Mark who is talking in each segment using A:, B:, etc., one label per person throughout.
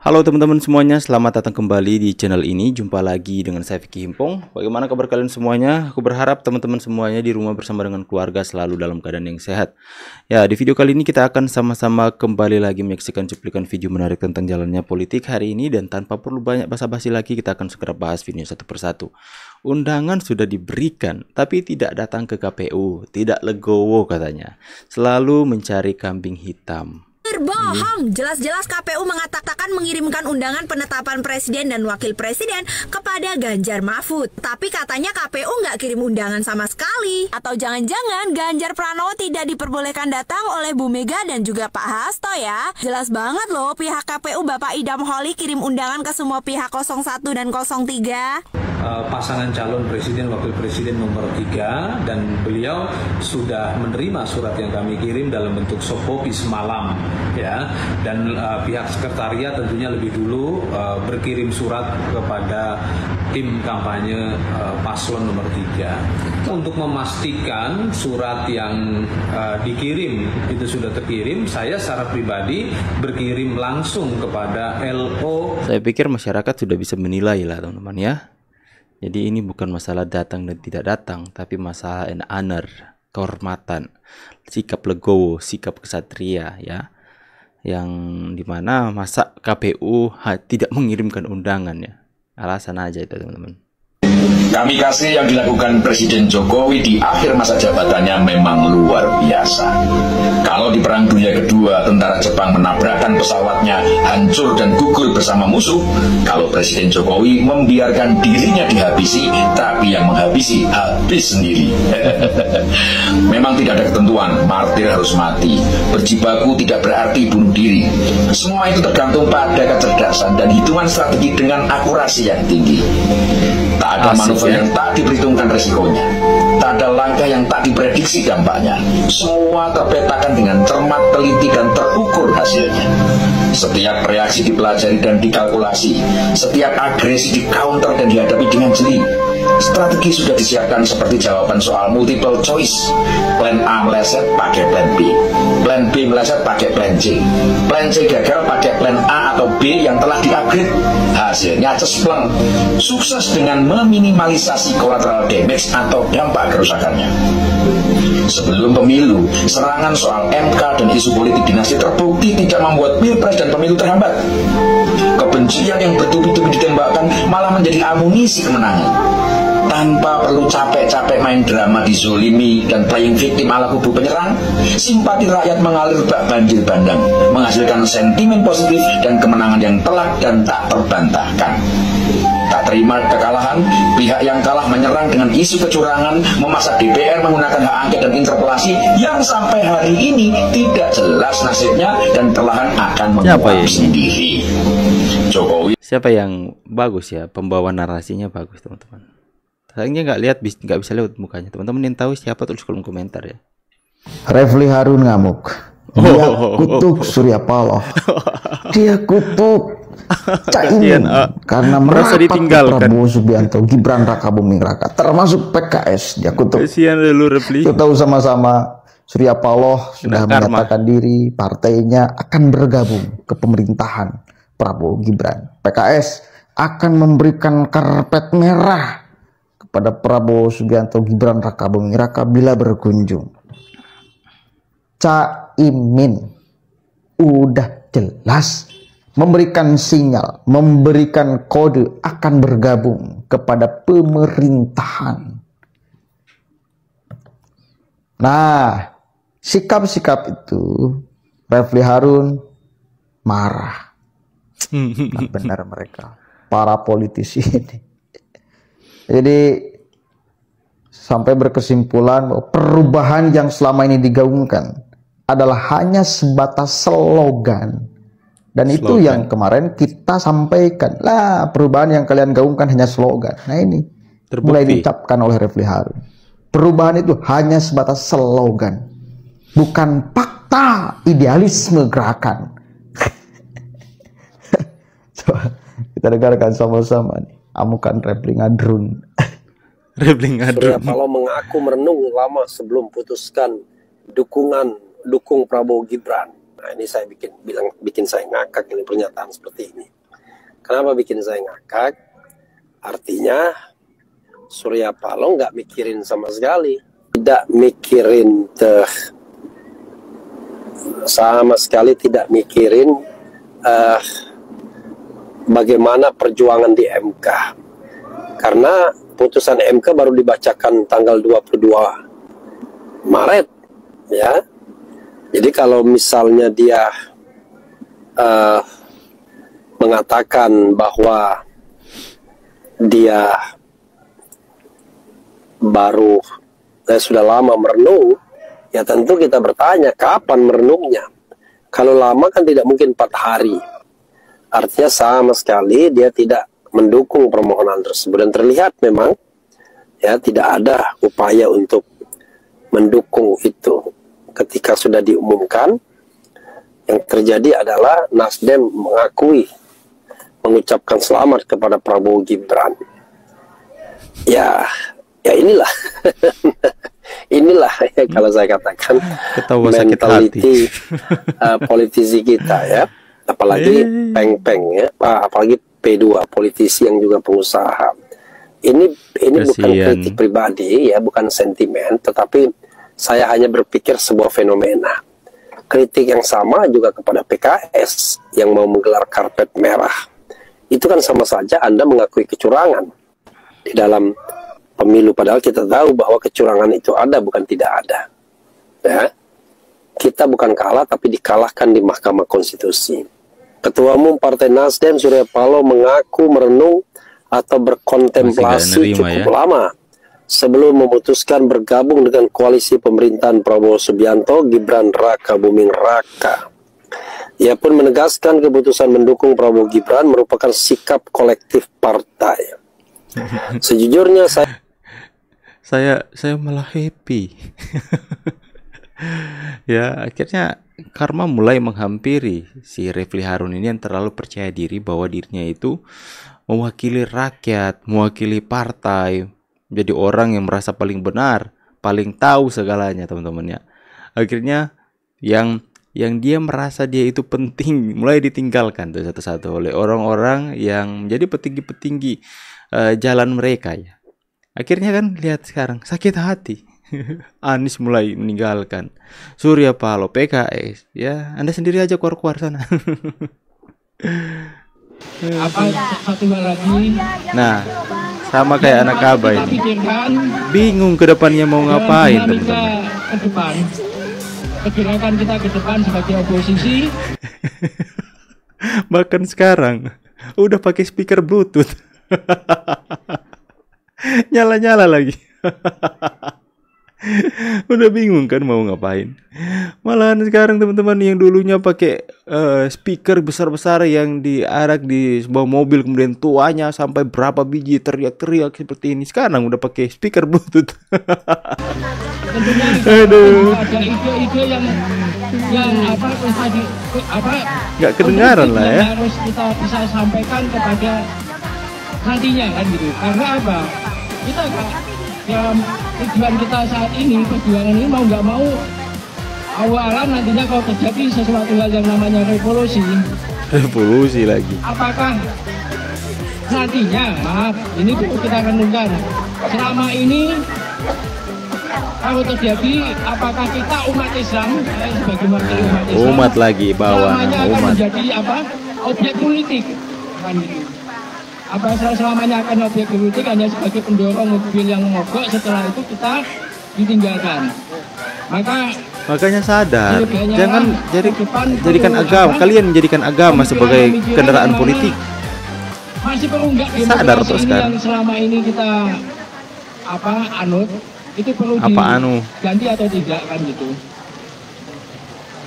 A: Halo teman-teman semuanya, selamat datang kembali di channel ini. Jumpa lagi dengan saya Vicky Himpong. Bagaimana kabar kalian semuanya? Aku berharap teman-teman semuanya di rumah bersama dengan keluarga selalu dalam keadaan yang sehat. Ya, di video kali ini kita akan sama-sama kembali lagi menyaksikan cuplikan video menarik tentang jalannya politik hari ini. Dan tanpa perlu banyak basa-basi lagi, kita akan segera bahas video satu persatu. Undangan sudah diberikan, tapi tidak datang ke KPU. Tidak legowo katanya. Selalu mencari kambing hitam.
B: Berbohong, jelas-jelas KPU mengatakan mengirimkan undangan penetapan presiden dan wakil presiden kepada Ganjar Mahfud. Tapi katanya KPU nggak kirim undangan sama sekali. Atau jangan-jangan Ganjar Pranowo tidak diperbolehkan datang oleh Bu Mega dan juga Pak Hasto ya. Jelas banget loh pihak KPU Bapak Idam Holik kirim undangan ke semua pihak 01 dan 03.
C: Pasangan calon presiden wakil presiden nomor 3 dan beliau sudah menerima surat yang kami kirim dalam bentuk soft copy semalam ya, dan pihak sekretariat tentunya lebih dulu berkirim surat kepada tim kampanye paslon nomor 3 untuk memastikan surat yang dikirim itu sudah terkirim. Saya secara pribadi berkirim langsung kepada LO.
A: Saya pikir masyarakat sudah bisa menilai lah teman-teman ya. Jadi ini bukan masalah datang dan tidak datang, tapi masalah an honor, kehormatan, sikap legowo, sikap kesatria ya. Yang dimana masa KPU tidak mengirimkan undangan ya. Alasan aja itu teman-teman.
D: Kamikase yang dilakukan Presiden Jokowi di akhir masa jabatannya memang luar biasa. Kalau di Perang Dunia Kedua tentara Jepang menabrakkan pesawatnya hancur dan gugur bersama musuh, kalau Presiden Jokowi membiarkan dirinya dihabisi, tapi yang menghabisi habis sendiri. Memang tidak ada ketentuan martir harus mati, berjibaku tidak berarti bunuh diri. Semua itu tergantung pada kecerdasan dan hitungan strategi dengan akurasi yang tinggi. Tak ada manuver yang tak diperhitungkan resikonya. Tak ada langkah yang tak diprediksi dampaknya. Semua terpetakan dengan cermat, teliti, dan terukur hasilnya. Setiap reaksi dipelajari dan dikalkulasi. Setiap agresi di-counter dan dihadapi dengan jeli. Strategi sudah disiapkan seperti jawaban soal multiple choice. Plan A meleset pakai plan B. Plan B meleset pakai plan C. Plan C gagal pakai plan A atau B yang telah di-upgrade. Hasilnya cespleng. Sukses dengan meminimalisasi collateral damage atau dampak kerusakannya. Sebelum pemilu, serangan soal MK dan isu politik dinasti terbukti tidak membuat pilpres dan pemilu terhambat. Kebencian yang bertubi-tubi ditembakkan malah menjadi amunisi kemenangan. Tanpa perlu capek-capek main drama dizolimi dan playing victim ala kubu penyerang, simpati rakyat mengalir bak banjir bandang, menghasilkan sentimen positif dan kemenangan yang telak dan tak terbantahkan. Tak terima kekalahan, pihak yang kalah menyerang dengan isu kecurangan, memasak DPR menggunakan hak angket dan interpelasi yang sampai hari ini tidak jelas nasibnya dan perlahan akan menguap sendiri. Jokowi.
A: Siapa yang bagus ya, pembawa narasinya bagus teman-teman. Sayangnya nggak bisa lewat mukanya. Teman-teman yang tahu siapa tulis kolom komentar ya.
E: Refli Harun ngamuk. Dia kutuk Surya Paloh. Dia kutuk Caimin karena merapat ke Prabowo Subianto, Gibran Raka Buming Raka, termasuk PKS. Dia kutuk.
A: Kasihan lu Refli.
E: Kita tahu sama-sama Surya Paloh sudah menyatakan diri partainya akan bergabung ke pemerintahan Prabowo Gibran. PKS akan memberikan karpet merah pada Prabowo Subianto, Gibran Raka Buming Raka bila berkunjung. Caimin udah jelas memberikan sinyal, memberikan kode akan bergabung kepada pemerintahan. Nah, sikap-sikap itu Refli Harun marah. Benar mereka, para politisi ini. Jadi sampai berkesimpulan bahwa perubahan yang selama ini digaungkan adalah hanya sebatas slogan. Dan itu yang kemarin kita sampaikan. Lah, perubahan yang kalian gaungkan hanya slogan. Nah ini mulai diucapkan oleh Refli Harun. Perubahan itu hanya sebatas slogan, bukan fakta idealisme gerakan. Coba kita dengarkan sama-sama nih. Amukan Refli Ngadrun.
A: Refli Ngadrun.
F: Surya Paloh mengaku merenung lama sebelum putuskan dukung Prabowo Gibran. Nah, ini saya bikin saya ngakak ini pernyataan seperti ini. Kenapa bikin saya ngakak? Artinya Surya Paloh nggak mikirin sama sekali, tidak mikirin sama sekali tidak mikirin bagaimana perjuangan di MK. Karena putusan MK baru dibacakan tanggal 22 Maret, ya. Jadi kalau misalnya dia mengatakan bahwa dia baru sudah lama merenung, ya tentu kita bertanya kapan merenungnya. Kalau lama kan tidak mungkin 4 hari. Artinya sama sekali dia tidak mendukung permohonan tersebut, dan terlihat memang ya tidak ada upaya untuk mendukung itu. Ketika sudah diumumkan, yang terjadi adalah Nasdem mengucapkan selamat kepada Prabowo Gibran. Ya inilah inilah ya, kalau saya katakan mentality politisi kita ya, apalagi peng-peng ya, apalagi P2 politisi yang juga pengusaha. Ini bukan kritik pribadi ya, bukan sentimen, tetapi saya hanya berpikir sebuah fenomena. Kritik yang sama juga kepada PKS yang mau menggelar karpet merah. Itu kan sama saja Anda mengakui kecurangan di dalam pemilu, padahal kita tahu bahwa kecurangan itu ada, bukan tidak ada. Ya. Kita bukan kalah, tapi dikalahkan di Mahkamah Konstitusi. Ketua Umum Partai Nasdem Surya Paloh mengaku merenung atau berkontemplasi cukup lama sebelum memutuskan bergabung dengan koalisi pemerintahan Prabowo Subianto Gibran Raka Buming Raka. Ia pun menegaskan keputusan mendukung Prabowo Gibran merupakan sikap kolektif partai. Sejujurnya
A: saya malah happy. Ya, akhirnya karma mulai menghampiri si Refli Harun ini yang terlalu percaya diri bahwa dirinya itu mewakili rakyat, mewakili partai, jadi orang yang merasa paling benar, paling tahu segalanya, teman-teman ya. Akhirnya yang dia merasa dia itu penting mulai ditinggalkan tuh satu-satu oleh orang-orang yang menjadi petinggi-petinggi jalan mereka ya. Akhirnya kan lihat sekarang sakit hati. Anies mulai meninggalkan, Surya Paloh, PKS, ya Anda sendiri aja keluar sana.
G: Satu hal lagi.
A: Nah, sama kayak anak Aba ini, bingung ke depannya mau ngapain, teman-teman.
G: Ke depan, pergerakan kita ke depan sebagai oposisi.
A: Bahkan sekarang udah pakai speaker Bluetooth. Nyala-nyala lagi. Udah bingung kan mau ngapain. Malahan sekarang teman-teman yang dulunya pakai speaker besar-besar yang diarak di sebuah mobil, kemudian tuanya sampai berapa biji teriak-teriak seperti ini, sekarang udah pakai speaker Bluetooth. Aduh.
G: Ada ide-ide yang
A: nggak kedengaran lah ya.
G: Harus kita bisa sampaikan kepada nantinya kan gitu. Karena apa? Kita ya, tujuan kita saat ini, perjuangan ini mau nggak mau awalan nantinya kalau terjadi sesuatu hal yang namanya revolusi
A: lagi.
G: Apakah nantinya, maaf, ini kita renungkan selama ini kalau terjadi, apakah kita umat Islam sebagai
A: umat lagi bawah umat
G: menjadi objek politik kan gitu. Apa selamanya akan objek politik hanya sebagai pendorong mobil yang mogok, setelah itu kita ditinggalkan.
A: Makanya sadar, jangan jadikan agama, kalian menjadikan agama sebagai kendaraan politik.
G: Masih perlu nggak
A: sadar tuh sekarang
G: yang selama ini kita anut, itu perlu diganti atau tidak kan gitu.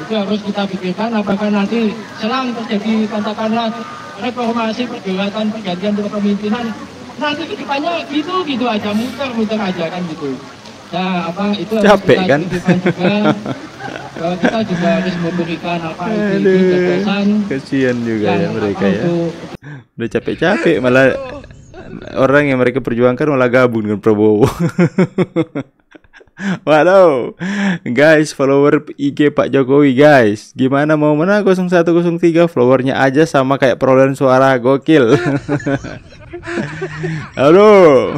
G: Itu harus kita pikirkan, apakah nanti selang terjadi katakanlah reformasi, pergerakan, pergantian kepemimpinan, nanti kedepannya gitu aja, muter aja kan gitu. Nah, itu
A: capek kan?
G: Juga, kita juga harus memberikan gagasan.
A: Kasihan juga ya mereka ya. Udah capek-capek malah orang yang mereka perjuangkan malah gabung dengan Prabowo. Waduh, guys, follower IG Pak Jokowi guys, gimana mau menang 0103, followernya aja sama kayak perolehan suara, gokil. Halo.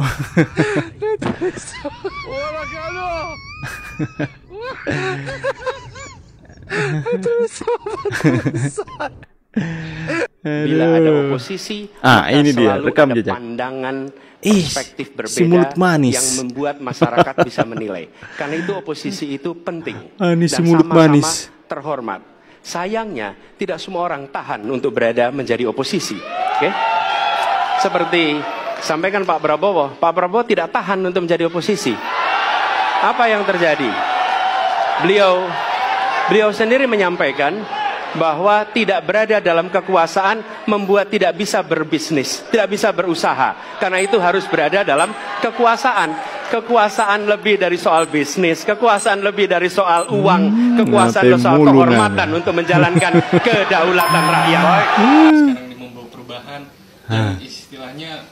H: Bila ada oposisi,
A: ini dia rekam jejak.
H: Pandangan perspektif berbeda
A: si mulut manis
H: yang membuat masyarakat bisa menilai. Karena itu oposisi itu penting
A: dan
H: si
A: mulut
H: sama-sama
A: manis
H: terhormat. Sayangnya tidak semua orang tahan untuk berada menjadi oposisi. Oke? Seperti sampaikan Pak Prabowo tidak tahan untuk menjadi oposisi. Apa yang terjadi? Beliau sendiri menyampaikan bahwa tidak berada dalam kekuasaan membuat tidak bisa berbisnis, tidak bisa berusaha. Karena itu harus berada dalam kekuasaan. Kekuasaan lebih dari soal bisnis, kekuasaan lebih dari soal uang, kekuasaan soal kehormatan untuk menjalankan kedaulatan rakyat.
I: Sekarang ini membawa perubahan dan istilahnya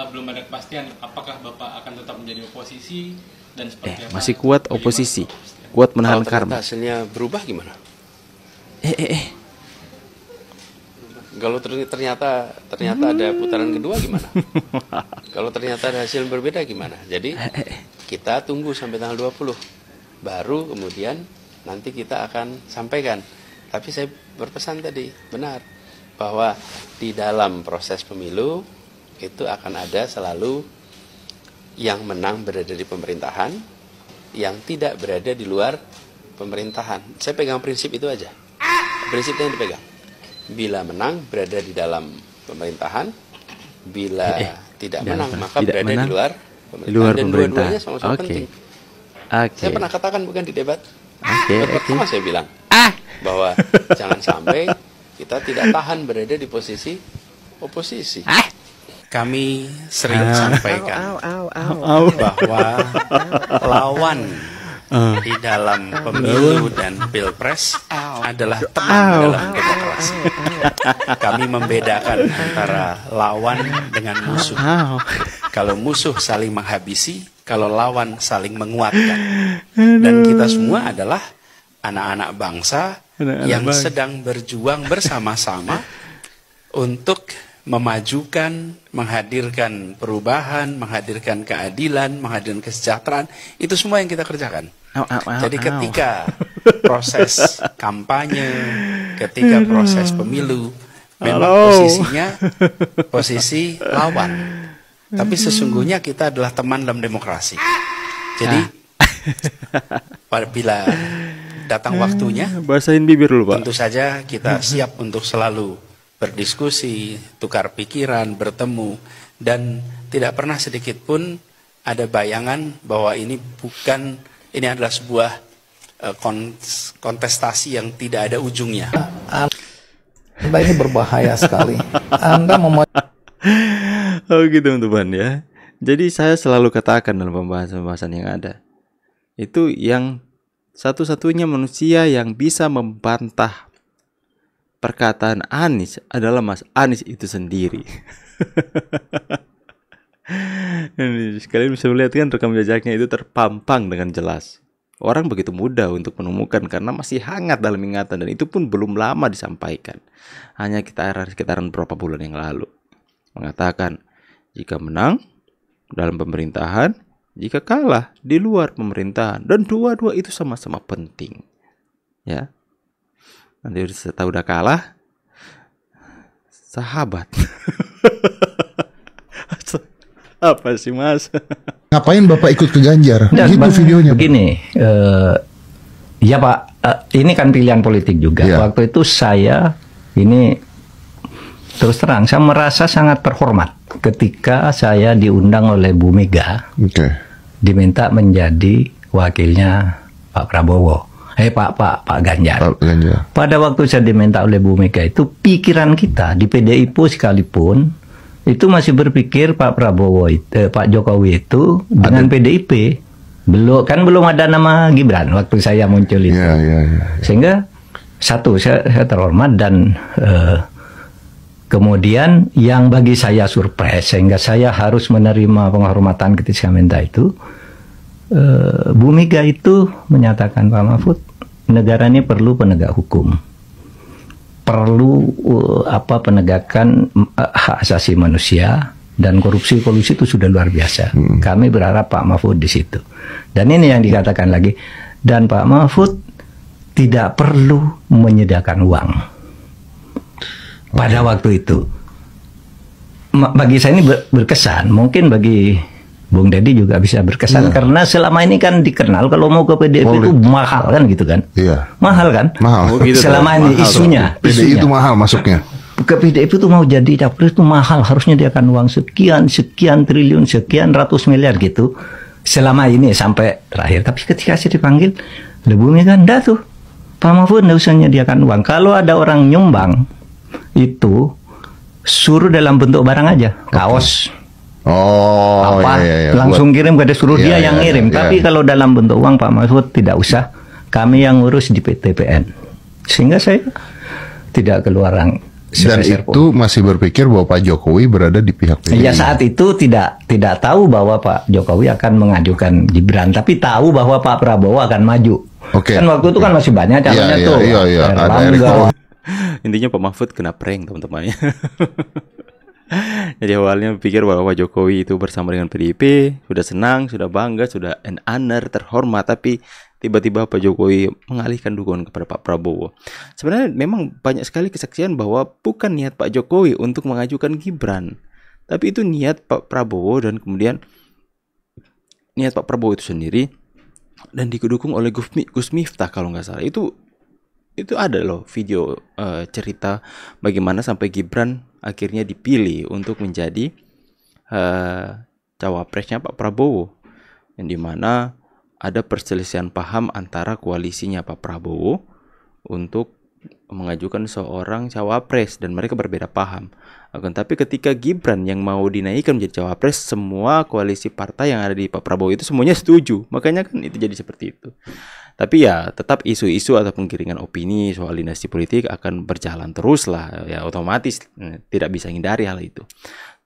I: belum ada kepastian apakah Bapak akan tetap menjadi oposisi dan seperti apa.
A: Masih kuat oposisi, kuat menahan karma.
H: Hasilnya berubah gimana? Kalau ternyata ada putaran kedua gimana? Kalau ternyata ada hasil berbeda gimana? Jadi kita tunggu sampai tanggal 20. Baru kemudian nanti kita akan sampaikan. Tapi saya berpesan tadi, benar. Bahwa di dalam proses pemilu itu akan ada selalu yang menang berada di pemerintahan, yang tidak berada di luar pemerintahan. Saya pegang prinsip itu aja. Prinsipnya yang dipegang. Bila menang berada di dalam pemerintahan, bila tidak menang maka tidak berada di luar pemerintahan. Dan dua-duanya sama-sama penting. Saya pernah katakan bukan di debat. Pertama saya bilang bahwa jangan sampai kita tidak tahan berada di posisi oposisi. Kami sering sampaikan bahwa lawan di dalam pemilu dan pilpres adalah teman dalam demokrasi. Kami membedakan antara lawan dengan musuh. Kalau musuh saling menghabisi, kalau lawan saling menguatkan. Dan kita semua adalah anak-anak bangsa yang sedang berjuang bersama-sama untuk memajukan, menghadirkan perubahan, menghadirkan keadilan, menghadirkan kesejahteraan. Itu semua yang kita kerjakan. Jadi ketika proses kampanye, ketika proses pemilu, memang posisinya posisi lawan. Tapi sesungguhnya kita adalah teman dalam demokrasi. Jadi bila datang waktunya,
A: basahin bibir dulu, Pak.
H: Tentu saja kita siap untuk selalu berdiskusi, tukar pikiran, bertemu, dan tidak pernah sedikit pun ada bayangan bahwa ini adalah sebuah kontestasi yang tidak ada ujungnya.
E: Anda ini berbahaya sekali. Anda
A: Oh gitu teman-teman ya. Jadi saya selalu katakan dalam pembahasan-pembahasan yang ada, itu yang satu-satunya manusia yang bisa membantah perkataan Anies adalah Mas Anies itu sendiri. Kalian bisa melihat kan rekam jejaknya itu terpampang dengan jelas. Orang begitu mudah untuk menemukan karena masih hangat dalam ingatan, dan itu pun belum lama disampaikan. Hanya sekitaran berapa bulan yang lalu. Mengatakan jika menang dalam pemerintahan, jika kalah di luar pemerintahan, dan dua-dua itu sama-sama penting. Ya. Nanti setelah udah kalah, sahabat. Apa sih Mas?
J: Ngapain Bapak ikut ke Ganjar? Gitu videonya.
K: Begini, ya Pak, ini kan pilihan politik juga. Ya. Waktu itu saya ini terus terang, saya merasa sangat terhormat ketika saya diundang oleh Bu Mega, diminta menjadi wakilnya Pak Prabowo. Pak Ganjar. Pada waktu saya diminta oleh Bu Mega itu, pikiran kita di PDIP sekalipun itu masih berpikir Pak Jokowi itu dengan PDIP. Belum ada nama Gibran waktu saya muncul itu. Sehingga satu, saya terhormat, dan kemudian yang bagi saya surprise sehingga saya harus menerima penghormatan ketika minta itu, Bu Mega itu menyatakan, Pak Mahfud, negara ini perlu penegak hukum, perlu penegakan hak asasi manusia, dan korupsi-kolusi itu sudah luar biasa. Kami berharap Pak Mahfud di situ. Dan ini yang dikatakan lagi, dan Pak Mahfud tidak perlu menyediakan uang pada waktu itu. Bagi saya ini berkesan, mungkin bagi Bung Deddy juga bisa berkesan, karena selama ini kan dikenal kalau mau ke PDIP itu mahal kan gitu kan. Mahal kan. Selama ini isunya
J: PDI itu mahal masuknya.
K: Ke PDIP itu mau jadi capres itu mahal, harusnya dia akan uang sekian triliun, sekian ratus miliar gitu. Selama ini sampai terakhir. Tapi ketika saya dipanggil, Bu Mega enggak tuh, Pak Mahfud enggak usah menyediakan uang. Kalau ada orang nyumbang itu suruh dalam bentuk barang aja, kaos. Langsung kirim ke dia, suruh dia yang ngirim. Tapi kalau dalam bentuk uang Pak Mahfud tidak usah, kami yang ngurus di TPN. Sehingga saya tidak keluaran.
J: Dan itu masih berpikir bahwa Pak Jokowi berada di pihak PDI.
K: Ya saat itu tidak tahu bahwa Pak Jokowi akan mengajukan Gibran, tapi tahu bahwa Pak Prabowo akan maju. Kan waktu itu kan masih banyak calonnya tuh.
A: Intinya Pak Mahfud kena prank teman-teman. Jadi awalnya pikir bahwa Pak Jokowi itu bersama dengan PDIP, sudah senang, sudah bangga, sudah an honor, terhormat, tapi tiba-tiba Pak Jokowi mengalihkan dukungan kepada Pak Prabowo. Sebenarnya memang banyak sekali kesaksian bahwa bukan niat Pak Jokowi untuk mengajukan Gibran, tapi itu niat Pak Prabowo, dan kemudian niat Pak Prabowo itu sendiri, dan didukung oleh Gus Miftah kalau nggak salah. Itu ada loh video cerita bagaimana sampai Gibran akhirnya dipilih untuk menjadi cawapresnya Pak Prabowo, yang dimana ada perselisihan paham antara koalisinya Pak Prabowo untuk mengajukan seorang cawapres, dan mereka berbeda paham. Akan tapi ketika Gibran yang mau dinaikkan menjadi cawapres, semua koalisi partai yang ada di Pak Prabowo itu semuanya setuju. Makanya kan itu jadi seperti itu. Tapi ya tetap isu-isu atau penggiringan opini soal dinasti politik akan berjalan terus lah, ya otomatis tidak bisa hindari hal itu.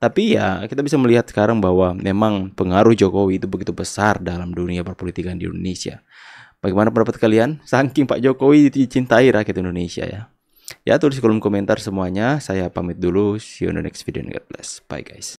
A: Tapi ya kita bisa melihat sekarang bahwa memang pengaruh Jokowi itu begitu besar dalam dunia perpolitikan di Indonesia. Bagaimana pendapat kalian? Saking Pak Jokowi dicintai rakyat Indonesia ya. Ya tulis di kolom komentar semuanya. Saya pamit dulu. See you in the next video. God bless. Bye guys.